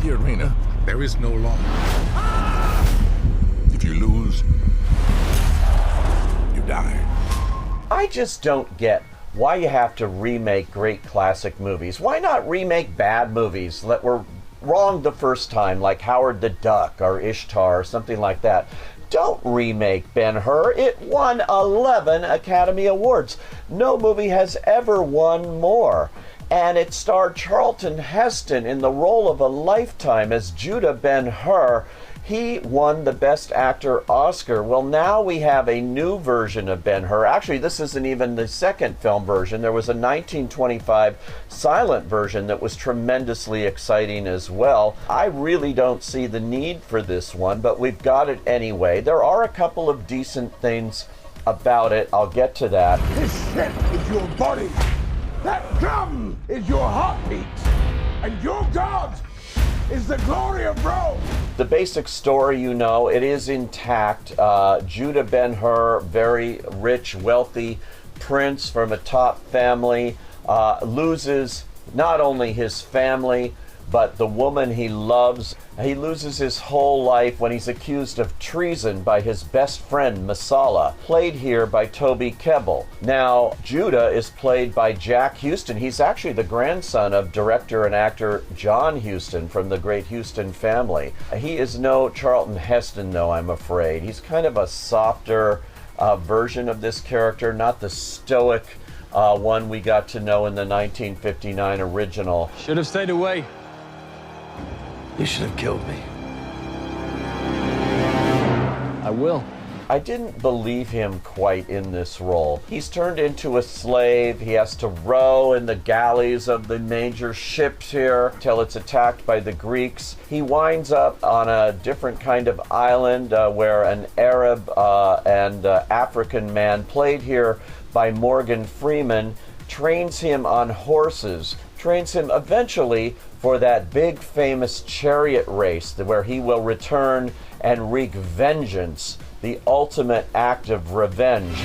the arena. There is no law. If you lose, you die. I just don't get why you have to remake great classic movies. Why not remake bad movies that were wrong the first time, like Howard the Duck or Ishtar or something like that? Don't remake Ben-Hur. It won 11 Academy Awards. No movie has ever won more. And it starred Charlton Heston in the role of a lifetime as Judah Ben-Hur. He won the Best Actor Oscar. Well, now we have a new version of Ben-Hur. Actually, this isn't even the second film version. There was a 1925 silent version that was tremendously exciting as well. I really don't see the need for this one, but we've got it anyway. There are a couple of decent things about it. I'll get to that. This ship is your body. That drum is your heartbeat. And your God is the glory of Rome. The basic story, you know, it is intact. Judah Ben-Hur, very rich, wealthy prince from a top family, loses not only his family, but the woman he loves. He loses his whole life when he's accused of treason by his best friend, Messala, played here by Toby Kebbell. Now, Judah is played by Jack Huston. He's actually the grandson of director and actor John Huston from the great Huston family. He is no Charlton Heston, though, I'm afraid. He's kind of a softer version of this character, not the stoic one we got to know in the 1959 original. Should have stayed away. You should have killed me. I will. I didn't believe him quite in this role. He's turned into a slave. He has to row in the galleys of the major ships here till it's attacked by the Greeks. He winds up on a different kind of island where an Arab and African man, played here by Morgan Freeman, trains him on horses, trains him eventually for that big famous chariot race where he will return and wreak vengeance, the ultimate act of revenge.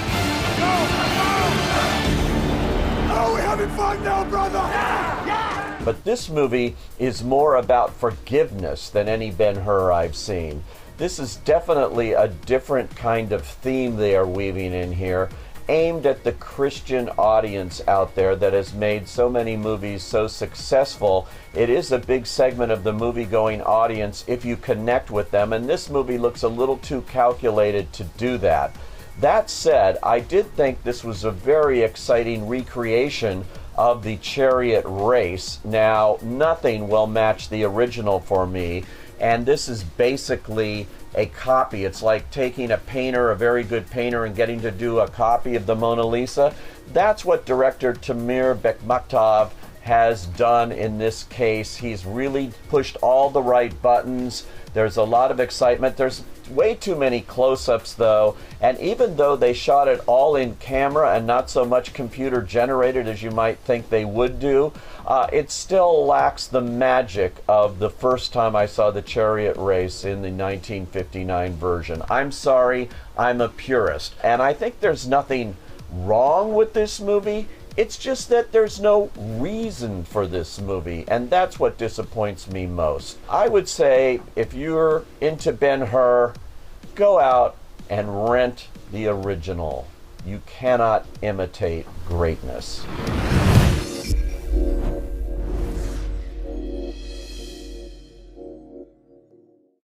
Oh, we're having fun now, brother! Yeah! But this movie is more about forgiveness than any Ben-Hur I've seen. This is definitely a different kind of theme they are weaving in here, aimed at the Christian audience out there that has made so many movies so successful. It is a big segment of the movie-going audience if you connect with them, and this movie looks a little too calculated to do that. That said, I did think this was a very exciting recreation of the chariot race. Now, nothing will match the original for me, and this is basically a copy. It's like taking a painter, a very good painter, and getting to do a copy of the Mona Lisa. That's what director Tamir Bekmambetov has done in this case. He's really pushed all the right buttons. There's a lot of excitement. There's way too many close-ups, though, and even though they shot it all in camera and not so much computer generated as you might think they would do, it still lacks the magic of the first time I saw the chariot race in the 1959 version. I'm sorry, I'm a purist, and I think there's nothing wrong with this movie. It's just that there's no reason for this movie, and that's what disappoints me most. I would say if you're into Ben-Hur, go out and rent the original. You cannot imitate greatness.